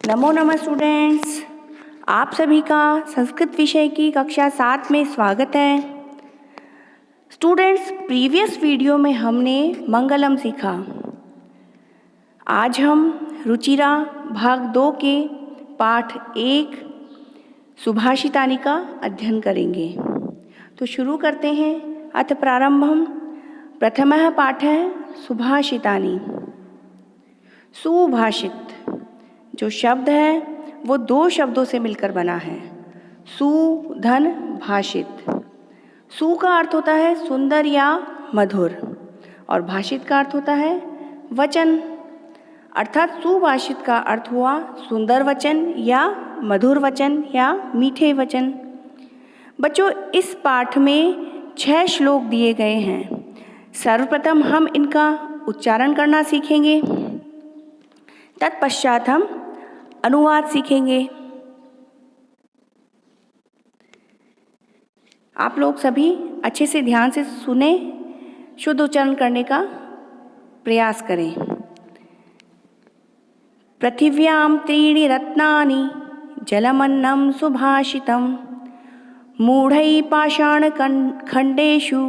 नमो नमः स्टूडेंट्स, आप सभी का संस्कृत विषय की कक्षा 7 में स्वागत है। स्टूडेंट्स, प्रीवियस वीडियो में हमने मंगलम सीखा। आज हम रुचिरा भाग 2 के पाठ 1 सुभाषितानि का अध्ययन करेंगे। तो शुरू करते हैं। अथ प्रारंभम। प्रथमः पाठः सुभाषितानि। सुभाषित जो शब्द है वो दो शब्दों से मिलकर बना है। सु धन भाषित। सु का अर्थ होता है सुंदर या मधुर और भाषित का अर्थ होता है वचन। अर्थात सुभाषित का अर्थ हुआ सुंदर वचन या मधुर वचन या मीठे वचन। बच्चों, इस पाठ में 6 श्लोक दिए गए हैं। सर्वप्रथम हम इनका उच्चारण करना सीखेंगे, तत्पश्चात हम अनुवाद सीखेंगे। आप लोग सभी अच्छे से ध्यान से सुने, शुद्ध उच्चारण करने का प्रयास करें। पृथिव्यां त्रीणि रत्नानि जलमन्नं सुभाषितं मूढ़ैः पाषाणखण्डेषु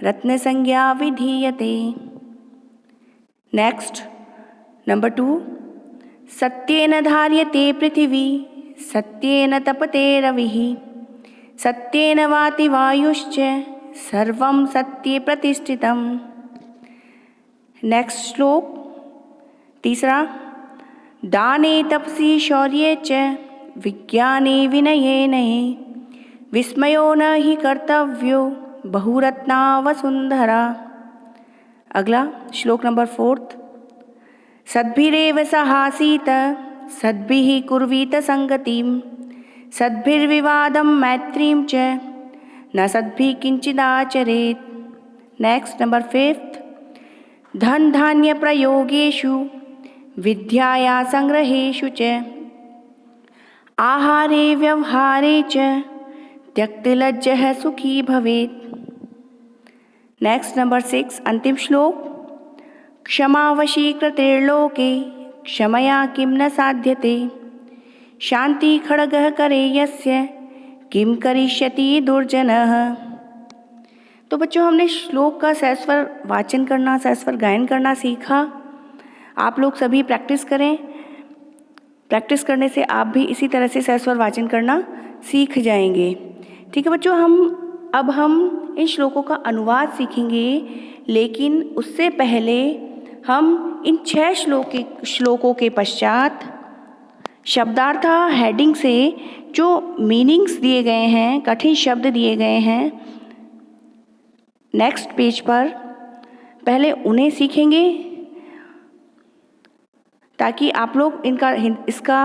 रत्नसंज्ञा विधीयते। Next, number 2। सत्येन धार्यते पृथिवी सत्येन तपते रविः सत्येन वाति वायुश्च सर्वं सत्ये प्रतिष्ठितम्। नेक्स्ट श्लोक, तीसरा। दाने तपसि शौर्ये च विज्ञाने विनयेन विस्मयो न हि कर्तव्यो बहुरत्ना वसुंधरा। अगला श्लोक नंबर 4। सद्भिरेव सहासीत सद्भिः कुर्वीत संगतिं सद्भिर्विवादं मैत्रीं च न सद्भिः किंचिदाचरेत्। Next, number 5। धन धान्य प्रयोगेषु विद्याया संग्रहेषु च आहारे व्यवहारे च त्यक्तलज्जः सुखी भवेत्। नेक्स्ट, नंबर 6, अंतिम श्लोक। क्षमावशी कृतेर्लोके क्षमया किं न साध्यते शांति खड्गः करे यस्य किं करिष्यति दुर्जनः। तो बच्चों, हमने श्लोक का सहस्वर वाचन करना, सहस्वर गायन करना सीखा। आप लोग सभी प्रैक्टिस करें। प्रैक्टिस करने से आप भी इसी तरह से सहस्वर वाचन करना सीख जाएंगे। ठीक है बच्चों, अब हम इन श्लोकों का अनुवाद सीखेंगे, लेकिन उससे पहले हम इन 6 श्लोकों के पश्चात शब्दार्थ हेडिंग से जो मीनिंग्स दिए गए हैं, कठिन शब्द दिए गए हैं नेक्स्ट पेज पर, पहले उन्हें सीखेंगे ताकि आप लोग इसका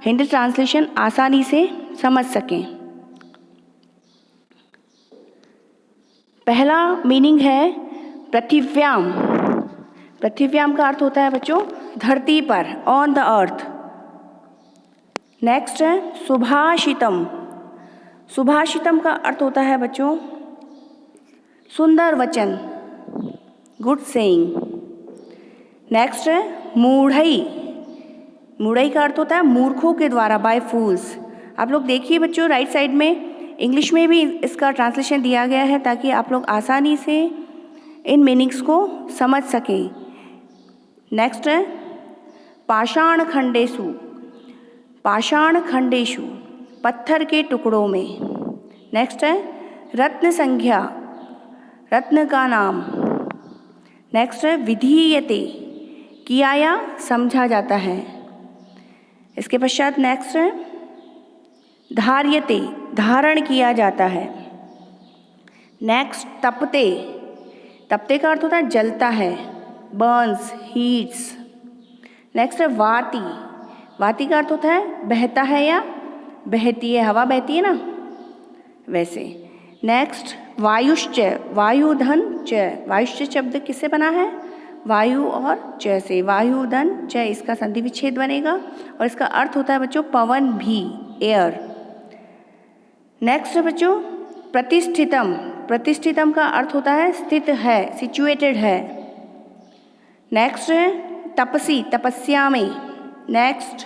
हिंदी ट्रांसलेशन आसानी से समझ सकें। पहला मीनिंग है पृथिव्याम। पृथिव्याम का अर्थ होता है बच्चों धरती पर, ऑन द अर्थ। नेक्स्ट है सुभाषितम। सुभाषितम का अर्थ होता है बच्चों सुंदर वचन, गुड सेइंग। नेक्स्ट है मूढ़ई। मूढ़ई का अर्थ होता है मूर्खों के द्वारा, बाय फूल्स। आप लोग देखिए बच्चों, राइट साइड में इंग्लिश में भी इसका ट्रांसलेशन दिया गया है ताकि आप लोग आसानी से इन मीनिंग्स को समझ सकें। नेक्स्ट है पाषाण खंडेषु। पाषाण खंडेषु, पत्थर के टुकड़ों में। नेक्स्ट है रत्न संज्ञा, रत्न का नाम। नेक्स्ट है विधीयते, किया या समझा जाता है। इसके पश्चात नेक्स्ट है धार्यते, धारण किया जाता है। नेक्स्ट तपते। तपते का अर्थ होता है जलता है, बर्न्स, हीट्स। नेक्स्ट है वाति। वाति का अर्थ होता है बहता है या बहती है, हवा बहती है ना, वैसे। नेक्स्ट वायुश्च, वायुधन च। वायुश्च शब्द किससे बना है? वायु और च से। वायुधन च, इसका संधि विच्छेद बनेगा और इसका अर्थ होता है बच्चों पवन भी, एयर। नेक्स्ट है बच्चों प्रतिष्ठितम। प्रतिष्ठितम का अर्थ होता है स्थित है, सिचुएटेड है। नेक्स्ट है तपसी, तपस्या में। नेक्स्ट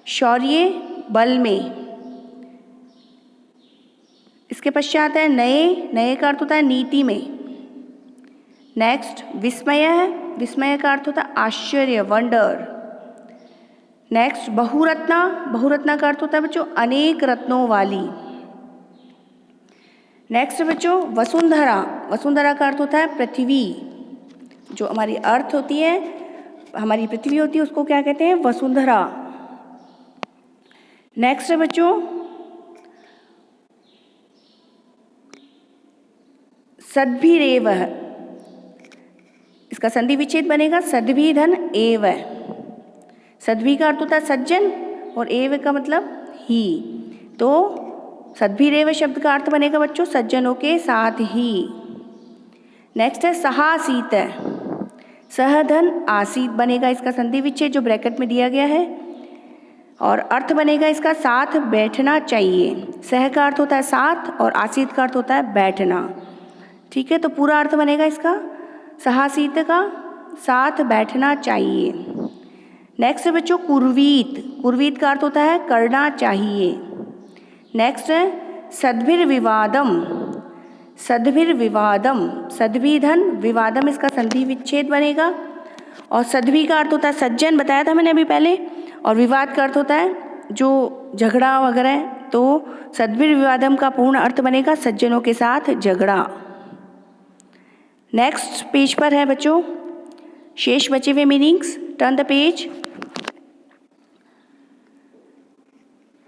शौर्य बल में। इसके पश्चात है नए, नए का अर्थ होता है नीति में। नेक्स्ट विस्मय है, विस्मय का अर्थ होता है आश्चर्य, वंडर। नेक्स्ट बहुरत्ना, बहुरत्ना का अर्थ होता है बच्चों अनेक रत्नों वाली। नेक्स्ट बच्चों वसुंधरा, वसुंधरा का अर्थ होता है पृथ्वी। जो हमारी अर्थ होती है, हमारी पृथ्वी होती है, उसको क्या कहते हैं? वसुंधरा। नेक्स्ट है बच्चों सद्भिरेव, इसका संधि विच्छेद बनेगा सद्भि धन एव। सद्भि का अर्थ होता है सज्जन और एव का मतलब ही, तो सद्भिरेव शब्द का अर्थ बनेगा बच्चों सज्जनों के साथ ही। नेक्स्ट है सहासीत, सह धन आसीत बनेगा इसका संधि विच्छेद जो ब्रैकेट में दिया गया है, और अर्थ बनेगा इसका साथ बैठना चाहिए। सह का अर्थ होता है साथ और आसीत का अर्थ होता है बैठना। ठीक है, तो पूरा अर्थ बनेगा इसका सहासीत का साथ बैठना चाहिए। नेक्स्ट है बच्चों कुर्वीत, कुर्वीत का अर्थ होता है करना चाहिए। नेक्स्ट है सद्भिर्विवादम, सद्भिर्विवादम, सद्भि धन विवादम इसका संधि विच्छेद बनेगा, और सद्भि का अर्थ होता है सज्जन, बताया था मैंने अभी पहले, और विवाद का अर्थ होता है जो झगड़ा वगैरह, तो सद्भिर्विवादम का पूर्ण अर्थ बनेगा सज्जनों के साथ झगड़ा। नेक्स्ट पेज पर है बच्चों शेष बचे हुए meanings, turn the page.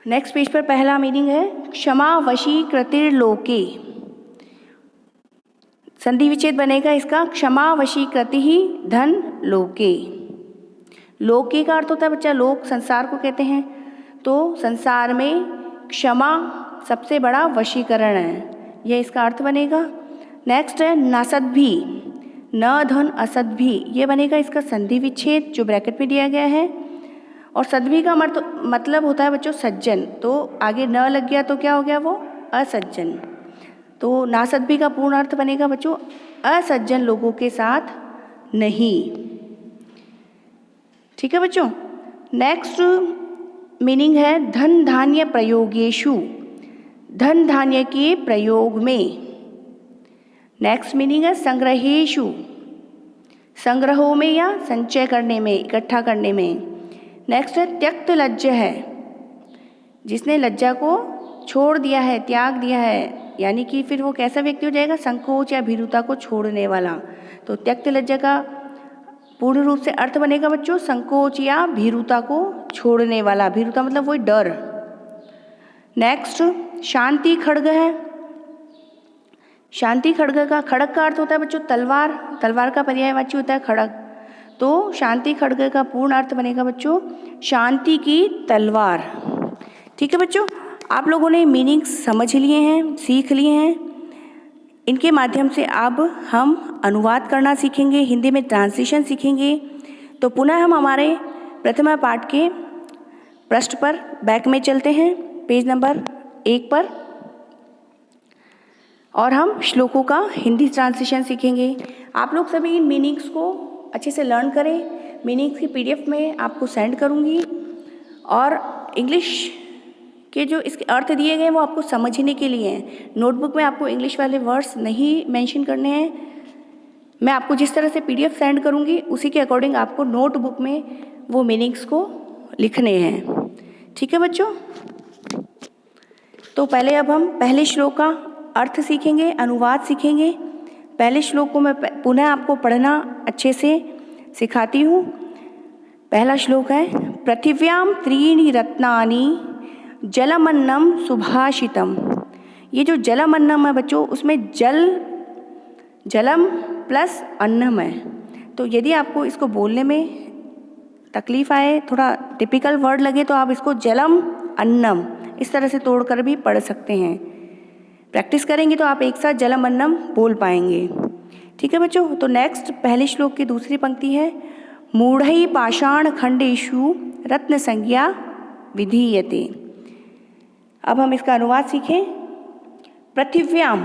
Next page पर पहला मीनिंग है क्षमा वशी कृतिर्लोके, संधि विच्छेद बनेगा इसका क्षमा वशी कृति ही धन लोके। लोके का अर्थ होता है बच्चा लोक, संसार को कहते हैं, तो संसार में क्षमा सबसे बड़ा वशीकरण है, यह इसका अर्थ बनेगा। नेक्स्ट है नासद्भि, न धन असद्भि, ये बनेगा इसका संधि विच्छेद जो ब्रैकेट में दिया गया है, और सद्भि का मतलब होता है बच्चों सज्जन, तो आगे न लग गया तो क्या हो गया वो असज्जन, तो नासद्भि का पूर्ण अर्थ बनेगा बच्चों असज्जन लोगों के साथ नहीं। ठीक है बच्चों। नेक्स्ट मीनिंग है धन धान्य प्रयोगेषु, धन धान्य के प्रयोग में। नेक्स्ट मीनिंग है संग्रहेषु, संग्रहों में या संचय करने में, इकट्ठा करने में। नेक्स्ट है त्यक्त लज्ज है, जिसने लज्जा को छोड़ दिया है, त्याग दिया है, यानी कि फिर वो कैसा व्यक्ति हो जाएगा? संकोच या भीरुता को छोड़ने वाला। तो त्यक्त लज्जा का पूर्ण रूप से अर्थ बनेगा बच्चों संकोच या भीरुता को छोड़ने वाला। भीरुता मतलब वही डर। नेक्स्ट शांति खड्ग है, शांति खड्ग का, खड्ग का अर्थ होता है बच्चों तलवार, तलवार का पर्यायवाची होता है खड्ग, तो शांति खड्ग का पूर्ण अर्थ बनेगा बच्चों शांति की तलवार। ठीक है बच्चों, आप लोगों ने मीनिंग्स समझ लिए हैं, सीख लिए हैं, इनके माध्यम से अब हम अनुवाद करना सीखेंगे, हिंदी में ट्रांसलेशन सीखेंगे। तो पुनः हम हमारे प्रथम पाठ के पृष्ठ पर बैक में चलते हैं, पेज नंबर 1 पर, और हम श्लोकों का हिंदी ट्रांसलेशन सीखेंगे। आप लोग सभी इन मीनिंग्स को अच्छे से लर्न करें। मीनिंग्स की पीडीएफ में आपको सेंड करूंगी, और इंग्लिश के जो इसके अर्थ दिए गए वो आपको समझने के लिए हैं। नोटबुक में आपको इंग्लिश वाले वर्ड्स नहीं मेंशन करने हैं, मैं आपको जिस तरह से पीडीएफ सेंड करूंगी उसी के अकॉर्डिंग आपको नोटबुक में वो मीनिंग्स को लिखने हैं। ठीक है बच्चों, तो पहले अब हम पहले श्लोक का अर्थ सीखेंगे, अनुवाद सीखेंगे। पहले श्लोक को मैं पुनः आपको पढ़ना अच्छे से सिखाती हूँ। पहला श्लोक है पृथिव्याम त्रीणि रत्नानि जलमन्नम सुभाषितम। ये जो जलमन्नम है बच्चों, उसमें जलम प्लस अन्नम है, तो यदि आपको इसको बोलने में तकलीफ आए, थोड़ा टिपिकल वर्ड लगे, तो आप इसको जलम अन्नम इस तरह से तोड़कर भी पढ़ सकते हैं। प्रैक्टिस करेंगे तो आप एक साथ जलम अन्नम बोल पाएंगे। ठीक है बच्चों, तो नेक्स्ट पहले श्लोक की दूसरी पंक्ति है मूढ़ै पाषाण खंडेषु रत्न संज्ञा विधीयते। अब हम इसका अनुवाद सीखें। पृथिव्याम,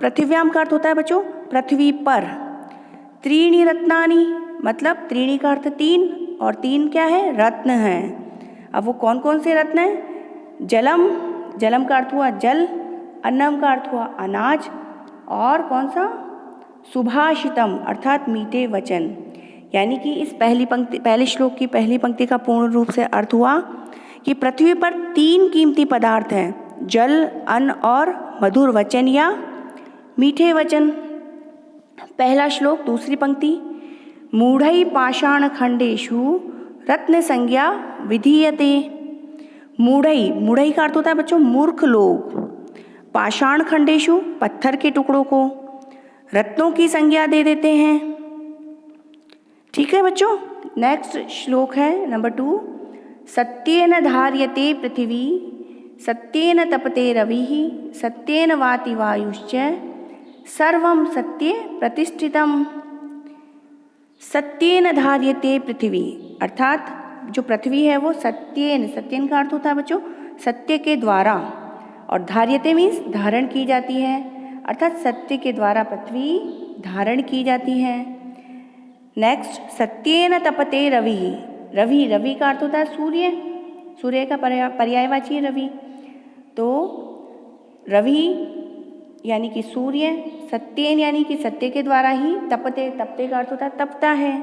पृथिव्याम का अर्थ होता है बच्चों पृथ्वी पर। त्रीणि रत्नानि मतलब त्रीणि का अर्थ 3, और 3 क्या है? रत्न है। अब वो कौन कौन से रत्न हैं? जलम, जलम का अर्थ हुआ जल, अन्नम का अर्थ हुआ अनाज, और कौन सा? सुभाषितम अर्थात मीठे वचन। यानी कि इस पहले श्लोक की पहली पंक्ति का पूर्ण रूप से अर्थ हुआ कि पृथ्वी पर 3 कीमती पदार्थ हैं, जल, अन्न और मधुर वचन या मीठे वचन। पहला श्लोक दूसरी पंक्ति, मूढ़ै पाषाण खंडेषु रत्न संज्ञा विधीयते। मूढ़ै, मूढ़ै का अर्थ होता है बच्चों मूर्ख लोग, पाषाण खंडेषु पत्थर के टुकड़ों को रत्नों की संज्ञा दे देते हैं। ठीक है बच्चों। नेक्स्ट श्लोक है नंबर 2, सत्येन धार्यते पृथिवी सत्येन तपते रविः सत्येन वाति वायुश्च सर्वं सत्ये प्रतिष्ठितम्। सत्येन धार्यते पृथ्वी अर्थात जो पृथ्वी है वो सत्येन, सत्येन का अर्थ होता है बच्चों सत्य के द्वारा, और धार्यते मीन्स धारण की जाती है, अर्थात सत्य के द्वारा पृथ्वी धारण की जाती है। नेक्स्ट, सत्येन तपते रविः, रवि, रवि का अर्थ होता है सूर्य, सूर्य का पर्यायवाची है रवि। तो रवि यानी कि सूर्य, सत्येन यानी कि सत्य के द्वारा ही, तपते, तपते का अर्थ होता है तपता है,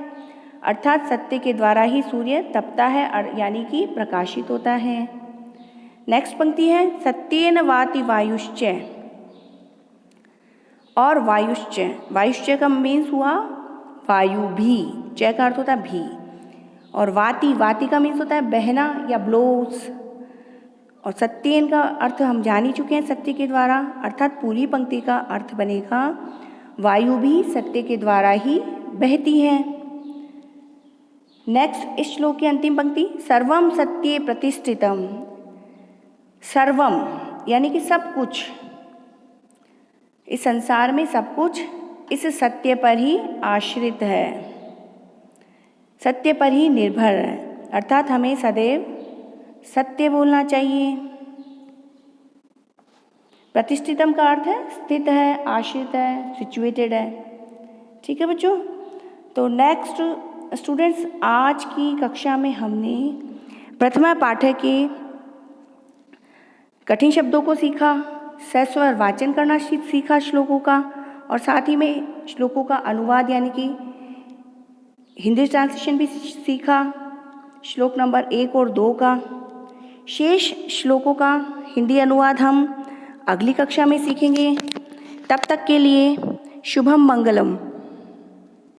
अर्थात सत्य के द्वारा ही सूर्य तपता है यानी कि प्रकाशित होता है। नेक्स्ट पंक्ति है, सत्येन वाति वायुश्च, और वायुश्च, वायुश्च का मीन्स हुआ वायु भी, च का अर्थ होता है भी, और वाति, वाति का मीन्स होता है बहना या ब्लोज, और सत्येन का अर्थ हम जान ही चुके हैं सत्य के द्वारा, अर्थात पूरी पंक्ति का अर्थ बनेगा वायु भी सत्य के द्वारा ही बहती है। नेक्स्ट, इस श्लोक की अंतिम पंक्ति, सर्वम सत्ये प्रतिष्ठितम, सर्वम यानी कि सब कुछ, इस संसार में सब कुछ इस सत्य पर ही आश्रित है, सत्य पर ही निर्भर है, अर्थात हमें सदैव सत्य बोलना चाहिए। प्रतिष्ठितम का अर्थ है स्थित है, आश्रित है, सिचुएटेड है। ठीक है बच्चों। तो नेक्स्ट स्टूडेंट्स, आज की कक्षा में हमने प्रथमा पाठक के कठिन शब्दों को सीखा, सस्वर वाचन करना सीखा श्लोकों का, और साथ ही में श्लोकों का अनुवाद यानी कि हिंदी ट्रांसलेशन भी सीखा, श्लोक नंबर 1 और 2 का। शेष श्लोकों का हिंदी अनुवाद हम अगली कक्षा में सीखेंगे। तब तक के लिए शुभम मंगलम।